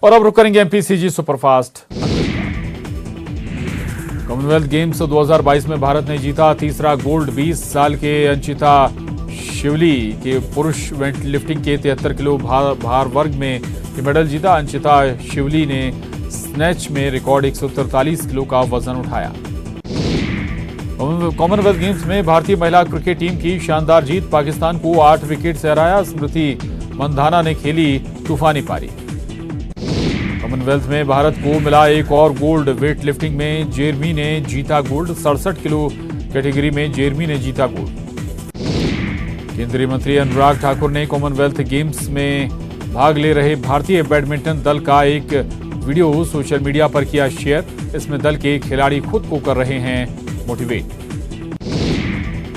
और अब रुक करेंगे एमपीसीजी सुपरफास्ट। कॉमनवेल्थ गेम्स 2022 में भारत ने जीता तीसरा गोल्ड। 20 साल के अंशिता शिवली के पुरुष वेटलिफ्टिंग के 73 किलो भार वर्ग में मेडल जीता। अंशिता शिवली ने स्नैच में रिकॉर्ड 143 किलो का वजन उठाया। कॉमनवेल्थ गेम्स में भारतीय महिला क्रिकेट टीम की शानदार जीत। पाकिस्तान को 8 विकेट से हराया। स्मृति मंधाना ने खेली तूफानी पारी। कॉमनवेल्थ में भारत को मिला एक और गोल्ड। वेट लिफ्टिंग में जेरमी ने जीता गोल्ड। 67 किलो कैटेगरी में जेरमी ने जीता गोल्ड। केंद्रीय मंत्री अनुराग ठाकुर ने कॉमनवेल्थ गेम्स में भाग ले रहे भारतीय बैडमिंटन दल का एक वीडियो सोशल मीडिया पर किया शेयर। इसमें दल के खिलाड़ी खुद को कर रहे हैं मोटिवेट।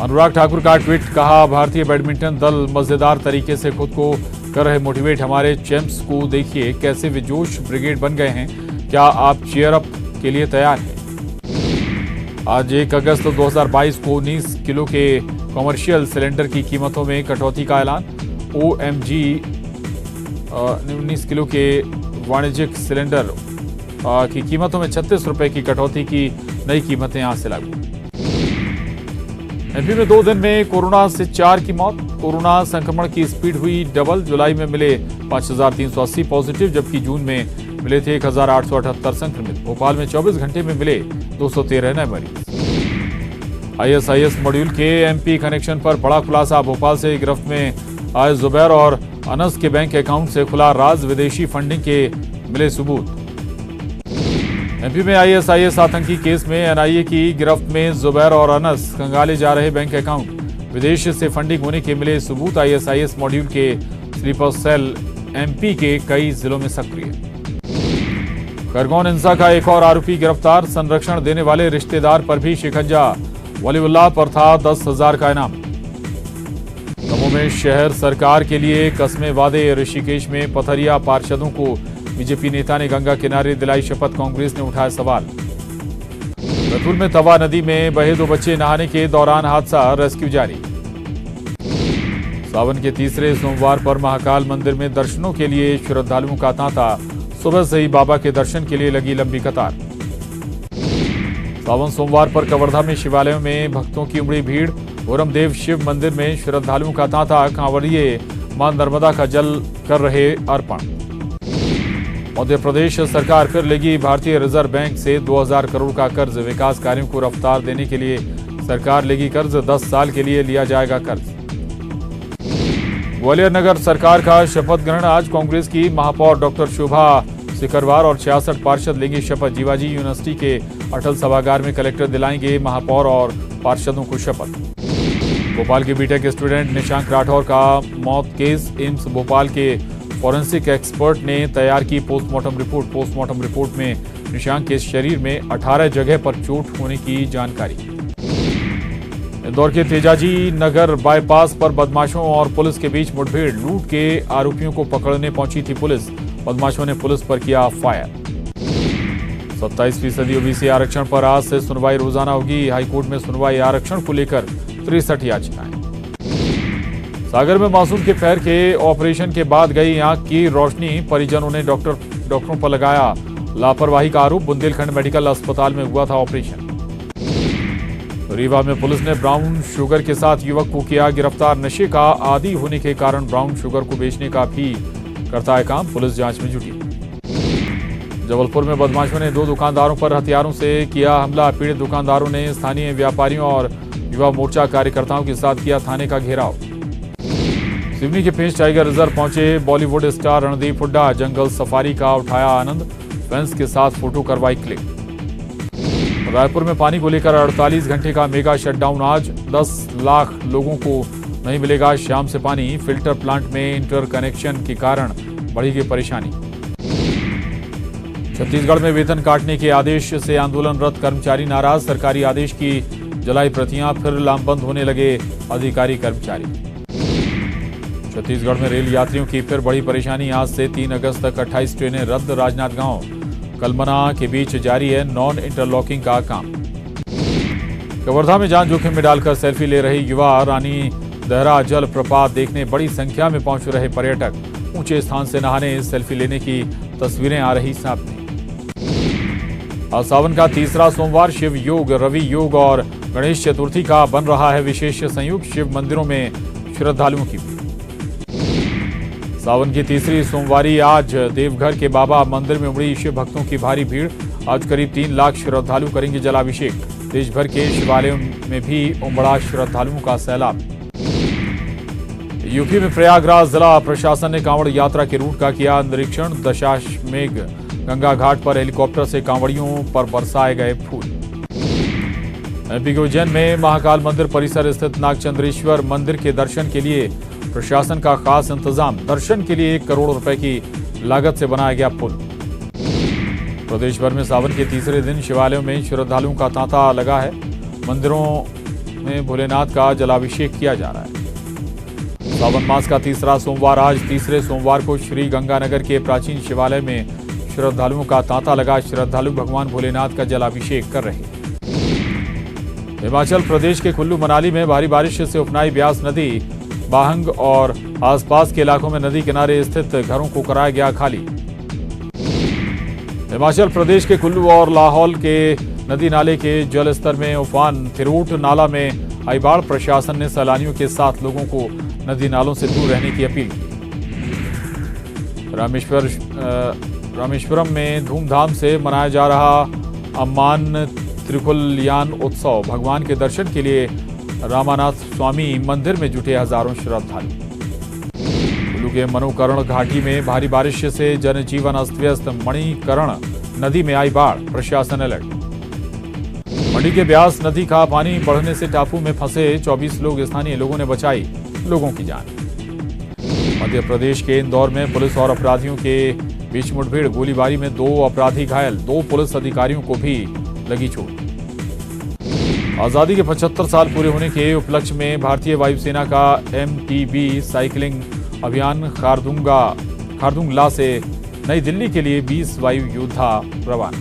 अनुराग ठाकुर का ट्वीट, कहा भारतीय बैडमिंटन दल मजेदार तरीके से खुद को कर रहे मोटिवेट। हमारे चैंप्स को देखिए कैसे वे जोश ब्रिगेड बन गए हैं। क्या आप चीयर अप के लिए तैयार हैं? आज 1 अगस्त 2022 को 19 किलो के कॉमर्शियल सिलेंडर की कीमतों में कटौती का ऐलान। OMG 19 किलो के वाणिज्यिक सिलेंडर की कीमतों में 36 रुपए की कटौती की नई कीमतें आज से लागू। एमपी में 2 दिन में कोरोना से 4 की मौत। कोरोना संक्रमण की स्पीड हुई डबल। जुलाई में मिले 5380 पॉजिटिव, जबकि जून में मिले थे 1878 संक्रमित। भोपाल में 24 घंटे में मिले 213 नए मरीज। ISIS मॉड्यूल के MP कनेक्शन पर बड़ा खुलासा। भोपाल से गिरफ्त में आए जुबैर और अनस के बैंक अकाउंट से खुला राज। विदेशी फंडिंग के मिले सबूत। एमपी में ISIS आतंकी केस में NIA की गिरफ्त में जुबैर और अनस खंगाले जा रहे बैंक अकाउंट। विदेश से फंडिंग होने के मिले सबूत। ISIS मॉड्यूल के स्लीपर सेल MP के कई जिलों में सक्रिय। खरगोन हिंसा का एक और आरोपी गिरफ्तार। संरक्षण देने वाले रिश्तेदार पर भी शिकंजा। वलीउल्लाह पर था 10,000 का इनाम। दमोह में शहर सरकार के लिए कस्में वादे। ऋषिकेश में पथरिया पार्षदों को बीजेपी नेता ने गंगा किनारे दिलाई शपथ। कांग्रेस ने उठाया सवाल। बैतूल में तवा नदी में बहे 2 बच्चे नहाने के दौरान हादसा। रेस्क्यू जारी। सावन के तीसरे सोमवार पर महाकाल मंदिर में दर्शनों के लिए श्रद्धालुओं का तांता। सुबह से ही बाबा के दर्शन के लिए लगी लंबी कतार। सावन सोमवार पर कवर्धा में शिवालयों में भक्तों की उमड़ी भीड़। औरमदेव शिव मंदिर में श्रद्धालुओं का तांता। कांवड़िए मां नर्मदा का जल कर रहे अर्पण। मध्य प्रदेश सरकार फिर लेगी भारतीय रिजर्व बैंक से 2000 करोड़ का कर्ज। विकास कार्यों को रफ्तार देने के लिए सरकार लेगी कर्ज। 10 साल के लिए लिया जाएगा कर्ज। ग्वालियर नगर सरकार का शपथ ग्रहण आज। कांग्रेस की महापौर डॉक्टर शोभा सिकरवार और 66 पार्षद लेंगे शपथ। जीवाजी यूनिवर्सिटी के अटल सभागार में कलेक्टर दिलाएंगे महापौर और पार्षदों को शपथ। भोपाल के बीटेक स्टूडेंट निशांक राठौर का मौत केस। एम्स भोपाल के फॉरेंसिक एक्सपर्ट ने तैयार की पोस्टमार्टम रिपोर्ट। पोस्टमार्टम रिपोर्ट में निशांक के शरीर में 18 जगह पर चोट होने की जानकारी। इंदौर के तेजाजी नगर बाईपास पर बदमाशों और पुलिस के बीच मुठभेड़। लूट के आरोपियों को पकड़ने पहुंची थी पुलिस। बदमाशों ने पुलिस पर किया फायर। 27% OBC आरक्षण पर आज से सुनवाई रोजाना होगी। हाईकोर्ट में सुनवाई आरक्षण को लेकर 63 याचिकाएं। सागर में मासूम के पैर के ऑपरेशन के बाद गई आंख की रोशनी। परिजनों ने डॉक्टरों पर लगाया लापरवाही का आरोप। बुंदेलखंड मेडिकल अस्पताल में हुआ था ऑपरेशन। रीवा में पुलिस ने ब्राउन शुगर के साथ युवक को किया गिरफ्तार। नशे का आदी होने के कारण ब्राउन शुगर को बेचने का भी करता है काम। पुलिस जांच में जुटी। जबलपुर में बदमाशों ने 2 दुकानदारों पर हथियारों से किया हमला। पीड़ित दुकानदारों ने स्थानीय व्यापारियों और युवा मोर्चा कार्यकर्ताओं के साथ किया थाने का घेराव। सिवनी के पेंच टाइगर रिजर्व पहुंचे बॉलीवुड स्टार रणदीप हुड्डा। जंगल सफारी का उठाया आनंद। फैंस के साथ फोटो करवाई क्लिक। रायपुर में पानी को लेकर 48 घंटे का मेगा शटडाउन आज। 10 लाख लोगों को नहीं मिलेगा शाम से पानी। फिल्टर प्लांट में इंटरकनेक्शन के कारण बढ़ेगी परेशानी। छत्तीसगढ़ में वेतन काटने के आदेश से आंदोलनरत कर्मचारी नाराज। सरकारी आदेश की जलाई प्रतियां। फिर लामबंद होने लगे अधिकारी कर्मचारी। छत्तीसगढ़ में रेल यात्रियों की फिर बड़ी परेशानी। आज से 3 अगस्त तक 28 ट्रेनें रद्द। राजनांदगांव कलमना के बीच जारी है नॉन इंटरलॉकिंग का काम। कवर्धा में जान जोखिम में डालकर सेल्फी ले रहे युवा। रानी दहरा जल प्रपात देखने बड़ी संख्या में पहुंच रहे पर्यटक। ऊंचे स्थान से नहाने, सेल्फी लेने की तस्वीरें आ रही सामने। आज सावन का तीसरा सोमवार, शिव योग, रवि योग और गणेश चतुर्थी का बन रहा है विशेष संयोग। शिव मंदिरों में श्रद्धालुओं की भीड़। सावन की तीसरी सोमवारी आज देवघर के बाबा मंदिर में उमड़ी शिव भक्तों की भारी भीड़। आज करीब 3 लाख श्रद्धालु करेंगे जलाभिषेक। देश भर के शिवालयों में भी उमड़ा श्रद्धालुओं का सैलाब। यूपी में प्रयागराज जिला प्रशासन ने कांवड़ यात्रा के रूट का किया निरीक्षण। दशाश्वमेध गंगा घाट पर हेलीकॉप्टर से कांवड़ियों पर बरसाए गए फूल। एमपी के उज्जैन में महाकाल मंदिर परिसर स्थित नागचंद्रेश्वर मंदिर के दर्शन के लिए प्रशासन का खास इंतजाम। दर्शन के लिए 1 करोड़ रुपए की लागत से बनाया गया पुल। प्रदेश भर में सावन के तीसरे दिन शिवालयों में श्रद्धालुओं का तांता लगा है। मंदिरों में भोलेनाथ का जलाभिषेक किया जा रहा है। सावन मास का तीसरा सोमवार आज। तीसरे सोमवार को श्री गंगानगर के प्राचीन शिवालय में श्रद्धालुओं का तांता लगा। श्रद्धालु भगवान भोलेनाथ का जलाभिषेक कर रहे हैं। हिमाचल प्रदेश के कुल्लू मनाली में भारी बारिश से उफनाई ब्यास नदी। बाहंग और आसपास के इलाकों में नदी किनारे स्थित घरों को कराया गया खाली। हिमाचल प्रदेश के कुल्लू और लाहौल के नदी नाले के जल स्तर में उफान। थिरोट नाला में आई बाढ़। प्रशासन ने सैलानियों के साथ लोगों को नदी नालों से दूर रहने की अपील की। रामेश्वरम में धूमधाम से मनाया जा रहा अम्मान त्रिकुलयान उत्सव। भगवान के दर्शन के लिए रामानाथ स्वामी मंदिर में जुटे हजारों श्रद्धालु। कुल्लू के मनोकरण घाटी में भारी बारिश से जनजीवन अस्त व्यस्त। मणिकरण नदी में आई बाढ़। प्रशासन अलर्ट। मंडी के ब्यास नदी का पानी बढ़ने से टापू में फंसे 24 लोग। स्थानीय लोगों ने बचाई लोगों की जान। मध्य प्रदेश के इंदौर में पुलिस और अपराधियों के बीच मुठभेड़। गोलीबारी में 2 अपराधी घायल। 2 पुलिस अधिकारियों को भी लगी चोट। आजादी के 75 साल पूरे होने के उपलक्ष्य में भारतीय वायुसेना का MTB साइकिलिंग अभियान खारदुंगला से नई दिल्ली के लिए 20 वायु योद्धा रवाना।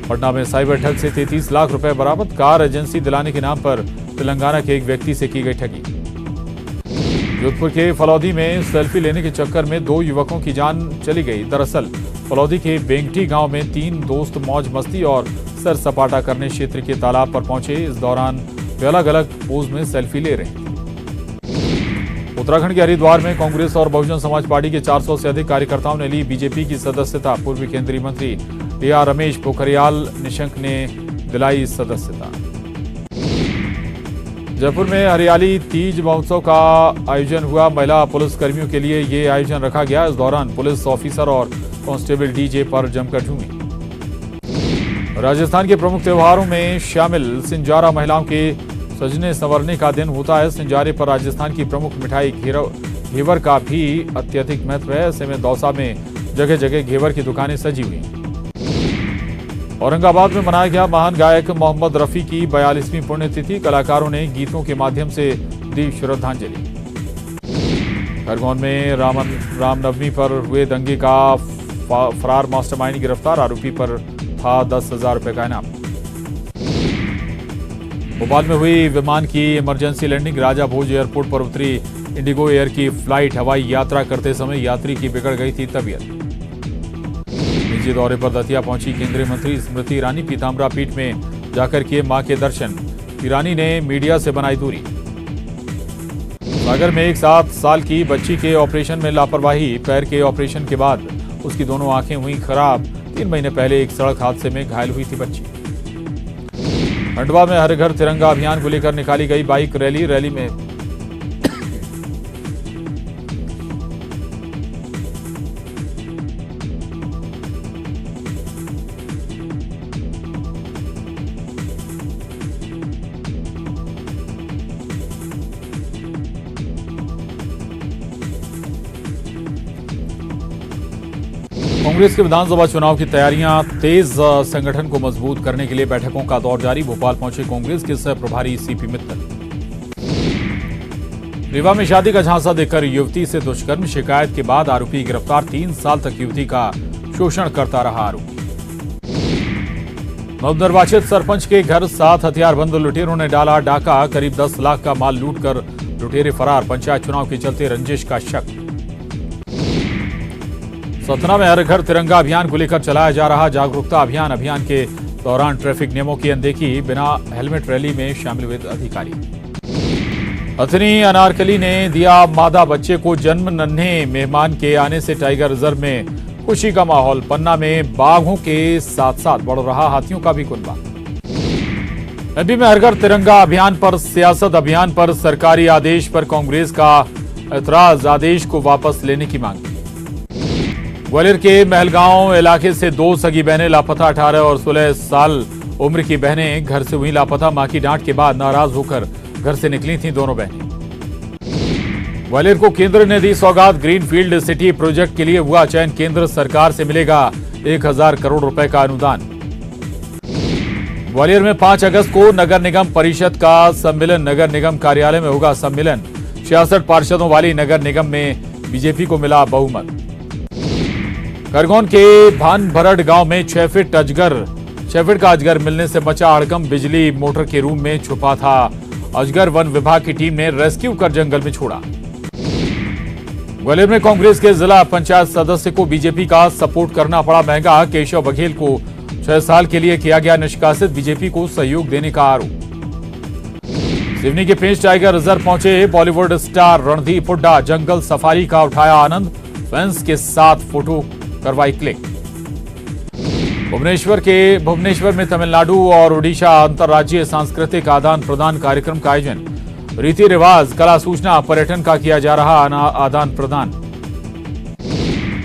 पटना में साइबर ठग से 33 लाख रुपए बरामद। कार एजेंसी दिलाने के नाम पर तेलंगाना के एक व्यक्ति से की गई ठगी। जोधपुर के फलौदी में सेल्फी लेने के चक्कर में 2 युवकों की जान चली गई। दरअसल फलौदी के बेंगटी गांव में 3 दोस्त मौज मस्ती और सैर सपाटा करने क्षेत्र के तालाब पर पहुंचे। इस दौरान वे अलग अलग पोज में सेल्फी ले रहे थे। उत्तराखंड के हरिद्वार में कांग्रेस और बहुजन समाज पार्टी के 400 से अधिक कार्यकर्ताओं ने ली बीजेपी की सदस्यता। पूर्व केंद्रीय मंत्री डीआर रमेश पोखरियाल निशंक ने दिलाई सदस्यता। जयपुर में हरियाली तीज महोत्सव का आयोजन हुआ। महिला पुलिस कर्मियों के लिए ये आयोजन रखा गया। इस दौरान पुलिस ऑफिसर और कांस्टेबल डीजे पर जमकर झूमे। राजस्थान के प्रमुख त्योहारों में शामिल सिंजारा महिलाओं के सजने संवरने का दिन होता है। सिंजारे पर राजस्थान की प्रमुख मिठाई घेवर का भी अत्यधिक महत्व है। ऐसे में दौसा में जगह जगह घेवर की दुकानें सजी हुई। औरंगाबाद में मनाया गया महान गायक मोहम्मद रफी की 42वीं पुण्यतिथि। कलाकारों ने गीतों के माध्यम से दी श्रद्धांजलि। खरगोन में रामनवमी पर हुए दंगे का फरार मास्टरमाइंड गिरफ्तार। आरोपी पर था 10,000 रुपए का इनाम। भोपाल में हुई विमान की इमरजेंसी लैंडिंग। राजा भोज एयरपोर्ट पर उतरी इंडिगो एयर की फ्लाइट। हवाई यात्रा करते समय यात्री की बिगड़ गई थी तबीयत। निजी दौरे पर दतिया पहुंची केंद्रीय मंत्री स्मृति ईरानी। पीताम्बरा पीठ में जाकर किए मां के दर्शन। ईरानी ने मीडिया से बनाई दूरी। सागर में एक 7 साल की बच्ची के ऑपरेशन में लापरवाही। पैर के ऑपरेशन के बाद उसकी दोनों आंखें हुई खराब। 3 महीने पहले एक सड़क हादसे में घायल हुई थी बच्ची। खंडवा में हर घर तिरंगा अभियान को लेकर निकाली गई बाइक रैली। रैली में कांग्रेस के विधानसभा चुनाव की तैयारियां तेज। संगठन को मजबूत करने के लिए बैठकों का दौर जारी। भोपाल पहुंचे कांग्रेस के सह प्रभारी सीपी मित्तल। रीवा में शादी का झांसा देकर युवती से दुष्कर्म। शिकायत के बाद आरोपी गिरफ्तार। 3 साल तक युवती का शोषण करता रहा आरोपी। नवनिर्वाचित सरपंच के घर 7 हथियारबंद लुटेरों ने डाला डाका। करीब 10 लाख का माल लूटकर लुटेरे फरार। पंचायत चुनाव के चलते रंजिश का शक। सतना में हर घर तिरंगा अभियान को लेकर चलाया जा रहा जागरूकता अभियान के दौरान ट्रैफिक नियमों की अनदेखी, बिना हेलमेट रैली में शामिल हुए अधिकारी। अथनी अनारकली ने दिया मादा बच्चे को जन्म, नन्हे मेहमान के आने से टाइगर रिजर्व में खुशी का माहौल। पन्ना में बाघों के साथ साथ बढ़ रहा हाथियों का भी कुनबा। एमपी में हर घर तिरंगा अभियान पर सियासत, अभियान पर सरकारी आदेश पर कांग्रेस का ऐतराज, आदेश को वापस लेने की मांग। ग्वालियर के महलगांव इलाके से 2 सगी बहनें लापता। 18 और 16 साल उम्र की बहनें घर से हुई लापता। मां की डांट के बाद नाराज होकर घर से निकली थीं दोनों बहनें। ग्वालियर को केंद्र ने दी सौगात, ग्रीनफील्ड सिटी प्रोजेक्ट के लिए हुआ चयन। केंद्र सरकार से मिलेगा 1000 करोड़ रुपए का अनुदान। ग्वालियर में 5 अगस्त को नगर निगम परिषद का सम्मेलन, नगर निगम कार्यालय में होगा सम्मेलन। 66 पार्षदों वाली नगर निगम में बीजेपी को मिला बहुमत। खरगोन के भानभरड़ गांव में 6 फीट का अजगर मिलने से मचा हड़कंप। बिजली मोटर के रूम में छुपा था अजगर, वन विभाग की टीम ने रेस्क्यू कर जंगल में छोड़ा। ग्वालियर में कांग्रेस के जिला पंचायत सदस्य को बीजेपी का सपोर्ट करना पड़ा महंगा। केशव बघेल को 6 साल के लिए किया गया निष्कासित, बीजेपी को सहयोग देने का आरोप। सिवनी के पेंच टाइगर रिजर्व पहुंचे बॉलीवुड स्टार रणदीप हुड्डा। जंगल सफारी का उठाया आनंद, फैंस के साथ फोटो करवाई क्लिक। भुवनेश्वर में तमिलनाडु और ओडिशा अंतर्राज्यीय सांस्कृतिक आदान प्रदान कार्यक्रम का आयोजन। रीति रिवाज, कला सूचना, पर्यटन का किया जा रहा आदान प्रदान।